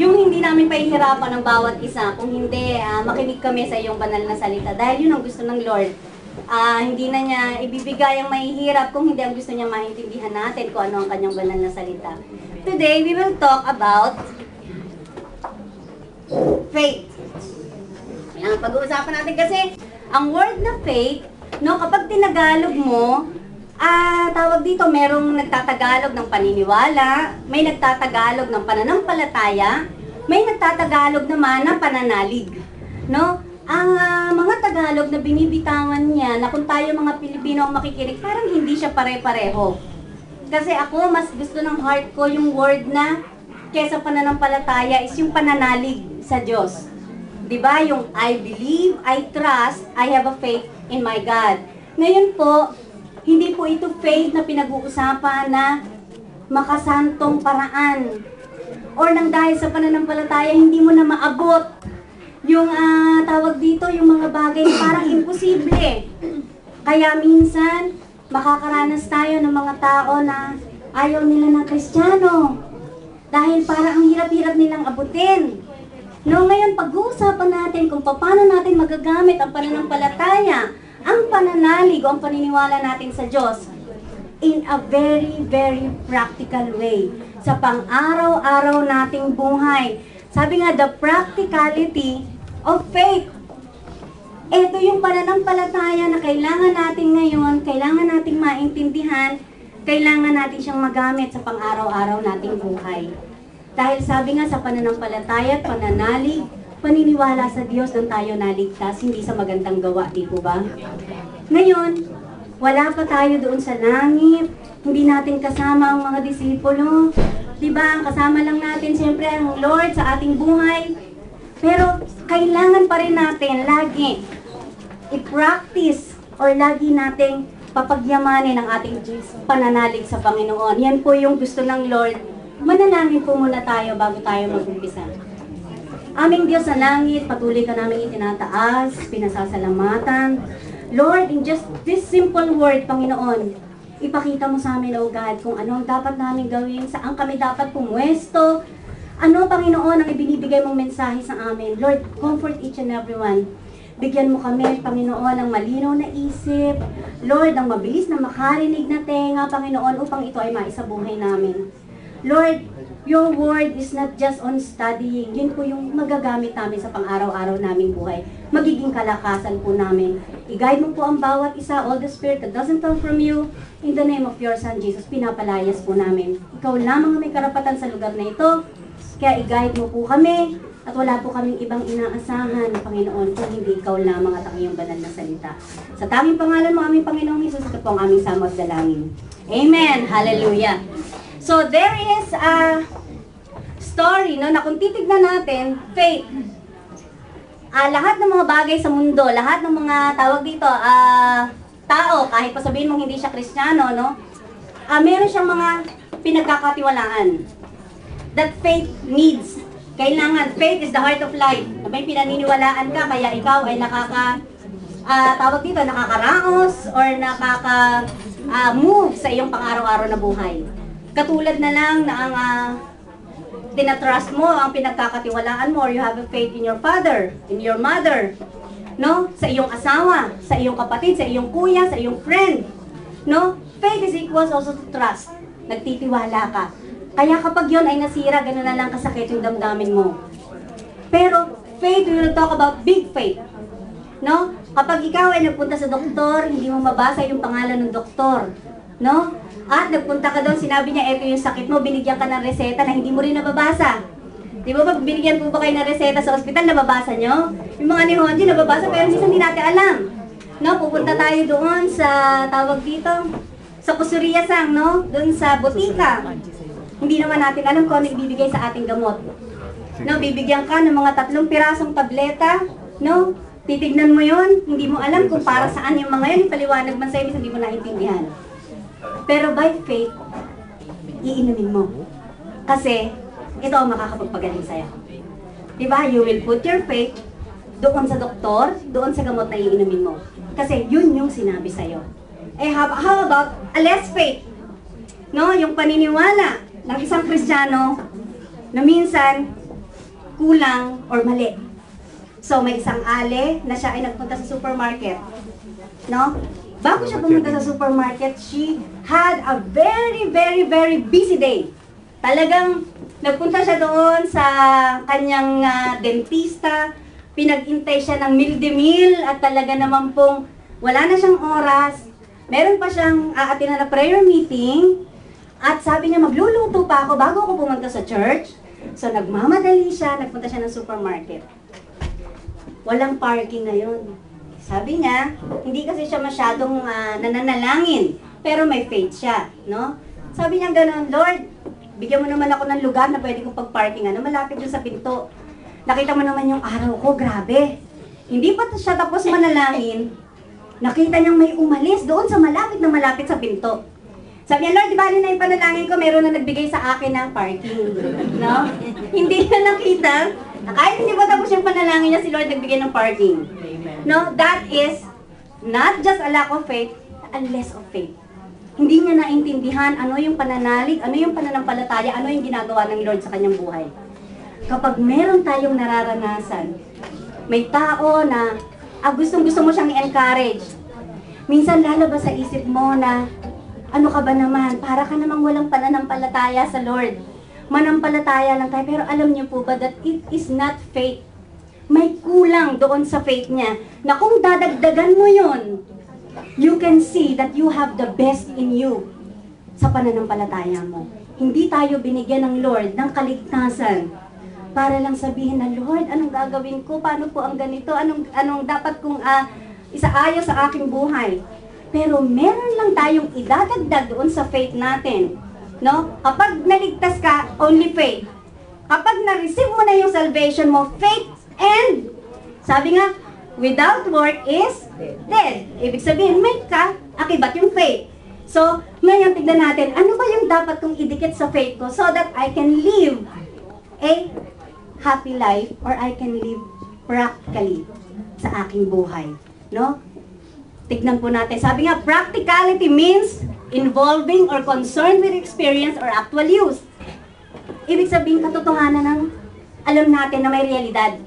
yung hindi namin pahihirapan ng bawat isa, kung hindi, makinig kami sa iyong banal na salita. Dahil yun ang gusto ng Lord. Hindi na niya ibibigay ang mahihirap kung hindi ang gusto niya maintindihan natin kung ano ang kanyang banal na salita. Today, we will talk about faith. Ayan, pag-uusapan natin kasi ang word na faith, no, kapag tinagalog mo, tawag dito, merong nagtatagalog ng paniniwala, may nagtatagalog ng pananampalataya, may nagtatagalog naman ng pananalig. No? Ang mga Tagalog na binibitawan niya, na kung tayo mga Pilipino ang makikinig, parang hindi siya pare-pareho. Kasi ako, mas gusto ng heart ko yung word na kesa pananampalataya is yung pananalig sa Diyos. Diba? Yung I believe, I trust, I have a faith in my God. Ngayon po, hindi po ito faith na pinag-uusapan na makasantong paraan. Or nang dahil sa pananampalataya, hindi mo na maabot yung tawag dito, yung mga bagay na parang imposible. Kaya minsan, makakaranas tayo ng mga tao na ayaw nila ng Kristiyano. Dahil parang ang hirap-hirap nilang abutin. No, ngayon, pag-uusapan natin kung paano natin magagamit ang pananampalataya, ang pananalig o ang paniniwala natin sa Diyos in a very, very practical way. Sa pang-araw-araw nating buhay. Sabi nga, the practicality of faith. Ito yung pananampalataya na kailangan natin ngayon, kailangan nating maintindihan, kailangan natin siyang magamit sa pang-araw-araw nating buhay. Dahil sabi nga sa pananampalataya at pananalig, paniniwala sa Diyos doon tayo naligtas, hindi sa magandang gawa, di po ba? Ngayon, wala pa tayo doon sa langit, hindi natin kasama ang mga disipulo, di ba? Ang kasama lang natin siyempre ang Lord sa ating buhay. Pero kailangan pa rin natin lagi i-practice or lagi nating papagyamanin ang ating pananalig sa Panginoon. Yan po yung gusto ng Lord. Manalangin po muna tayo bago tayo mag-umpisa. Aming Diyos sa langit, patuloy ka namin itinataas, pinasasalamatan. Lord, in just this simple word, Panginoon, ipakita mo sa amin, O God, kung ano ang dapat namin gawin, saan kami dapat pumwesto, ano, Panginoon, ang ibinibigay mong mensahe sa amin. Lord, comfort each and everyone. Bigyan mo kami, Panginoon, ng malinaw na isip. Lord, ang mabilis na makarinig na tenga, Panginoon, upang ito ay maisabuhay namin. Lord, your word is not just on studying. Yun po yung magagamit namin sa pang-araw-araw naming buhay. Magiging kalakasan po namin. I-guide mo po ang bawat isa, all the spirit that doesn't come from you. In the name of your Son, Jesus, pinapalayas po namin. Ikaw lamang ang may karapatan sa lugar na ito. Kaya i-guide mo po kami at wala po kaming ibang inaasahan, Panginoon, kung hindi ikaw lamang at ang iyong banal na salita. Sa tanging pangalan mo, aming Panginoong Hesus, ito po ang aming samot dalangin. Amen! Hallelujah! So, there is a story, no, na kung titignan natin, faith. Lahat ng mga bagay sa mundo, lahat ng mga tawag dito, tao, kahit pa sabihin mong hindi siya Kristiyano, no, meron siyang mga pinagkakatiwalaan that faith needs. Kailangan, faith is the heart of life. May pinaniniwalaan ka, kaya ikaw ay tawag dito, nakakaraos or move sa iyong pang-araw-araw na buhay. Katulad na lang na ang tinatrust mo, ang pinagkakatiwalaan mo, or you have a faith in your father, in your mother, no? Sa iyong asawa, sa iyong kapatid, sa iyong kuya, sa iyong friend, no? Faith is equals also to trust. Nagtitiwala ka. Kaya kapag yon ay nasira, gano'n na lang kasakit yung damdamin mo. Pero faith, we will talk about big faith. No? Kapag ikaw ay nagpunta sa doktor, hindi mo mabasa yung pangalan ng doktor. No? At nagpunta ka doon, sinabi niya, eto yung sakit mo, binigyan ka ng reseta na hindi mo rin nababasa. Di ba pag binigyan po ba kayo ng reseta sa ospital, nababasa nyo? Yung mga ni Honji, nababasa, pero minsan hindi natin alam. No? Pupunta tayo doon sa, tawag dito, sa Kusuriya-sang, no? Doon sa butika. Hindi naman natin alam kung ano ibibigay sa ating gamot. No, bibigyan ka ng mga 3 pirasong tableta, no? Titignan mo 'yon, hindi mo alam kung para saan yung mga 'yon, ipaliwanag man sa iyo, hindi mo naintindihan. Pero by faith, iinumin mo. Kasi ito ang makakapagpagaling sa'yo. Diba? You will put your faith doon sa doktor, doon sa gamot na iinumin mo. Kasi yun yung sinabi sa'yo. How about a less faith? No, yung paniniwala ng isang Kristiyano na minsan kulang or mali. So may isang ale na siya ay nagpunta sa supermarket. No? Bago siya pumunta sa supermarket, she had a very, very, very busy day. Talagang nagpunta siya doon sa kanyang dentista, pinag-intay siya ng meal de meal at talaga naman pong wala na siyang oras. Meron pa siyang aatinan na prayer meeting at sabi niya magluluto pa ako bago ako pumunta sa church. So nagmamadali siya, nagpunta siya ng supermarket. Walang parking ngayon. Sabi niya, hindi kasi siya masyadong nananalangin, pero may faith siya, no? Sabi niya gano'n, Lord, bigyan mo naman ako ng lugar na pwede kong pag-parkingan na malapit doon sa pinto. Nakita mo naman yung araw ko, grabe. Hindi pa siya tapos manalangin, nakita niyang may umalis doon sa malapit sa pinto. Sabi niya, Lord, di ba na yung panalangin ko, meron na nagbigay sa akin ng parking, no? Hindi niya nakita. Kahit hindi pa tapos yung panalangin niya, si Lord nagbigay ng parking. No, that is not just a lack of faith, a less of faith. Hindi niya naintindihan ano yung pananalig, ano yung pananampalataya, ano yung ginagawa ng Lord sa kanyang buhay. Kapag meron tayong nararanasan, may tao na gustong-gusto mo siyang i-encourage. Minsan lalabas sa isip mo na, ano ka ba naman, para ka namang walang pananampalataya sa Lord. Manampalataya lang tayo, pero alam niyo po ba that it is not faith. May kulang doon sa faith niya, na kung dadagdagan mo yun, you can see that you have the best in you sa pananampalataya mo. Hindi tayo binigyan ng Lord ng kaligtasan para lang sabihin na, Lord, anong gagawin ko? Paano po ang ganito? Anong dapat kong isaayos sa aking buhay? Pero meron lang tayong idadagdag doon sa faith natin. No? Kapag naligtas ka, only faith. Kapag na-receive mo na yung salvation mo, faith and, sabi nga, without work is dead. Ibig sabihin, may ka, akibat yung faith. So, ngayon tignan natin, ano ba yung dapat kong idikit sa faith ko so that I can live a happy life or I can live practically sa aking buhay. No? Tignan po natin. Sabi nga, practicality means involving or concerned with experience or actual use. Ibig sabihin, katotohanan ng alam natin na may realidad.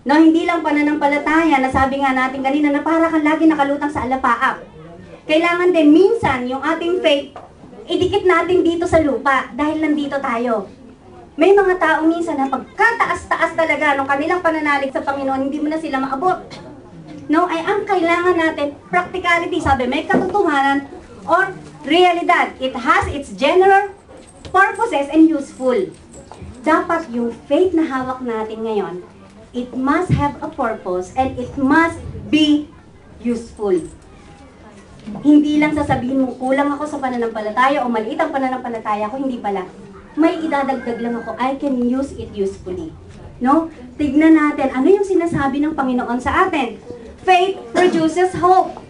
No, hindi lang pananampalataya, nasabi nga natin kanina na para kang lagi nakalutang sa alapaap. Kailangan din minsan yung ating faith, idikit natin dito sa lupa dahil nandito tayo. May mga tao minsan na pagkataas-taas talaga ng kanilang pananalig sa Panginoon, hindi mo na sila maabot. No, ay ang kailangan natin, practicality, sabi, may katotohanan or realidad. It has its general purposes and useful. Dapat yung faith na hawak natin ngayon, it must have a purpose and it must be useful. Hindi lang sasabihin mo, kulang ako sa pananampalataya o maliit ang pananampalataya ko, hindi pala. May idadagdag lang ako, I can use it usefully. No? Tignan natin, ano yung sinasabi ng Panginoon sa atin? Faith produces hope.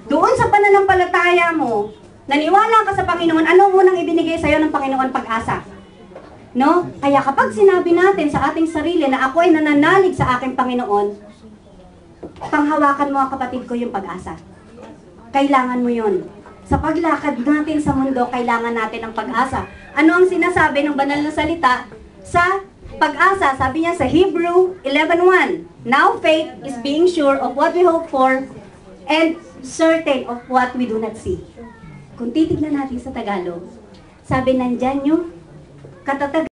Doon sa pananampalataya mo, naniwala ka sa Panginoon, anong unang ibinigay sa'yo ng Panginoon? Pag-asa. No? Kaya kapag sinabi natin sa ating sarili na ako ay nananalig sa aking Panginoon, panghawakan mo, kapatid ko, yung pag-asa. Kailangan mo yun. Sa paglakad natin sa mundo, kailangan natin ng pag-asa. Ano ang sinasabi ng banal na salita sa pag-asa? Sabi niya sa Hebrew 11:1, now faith is being sure of what we hope for and certain of what we do not see. Kung titignan natin sa Tagalog, sabi nandyan yung katatag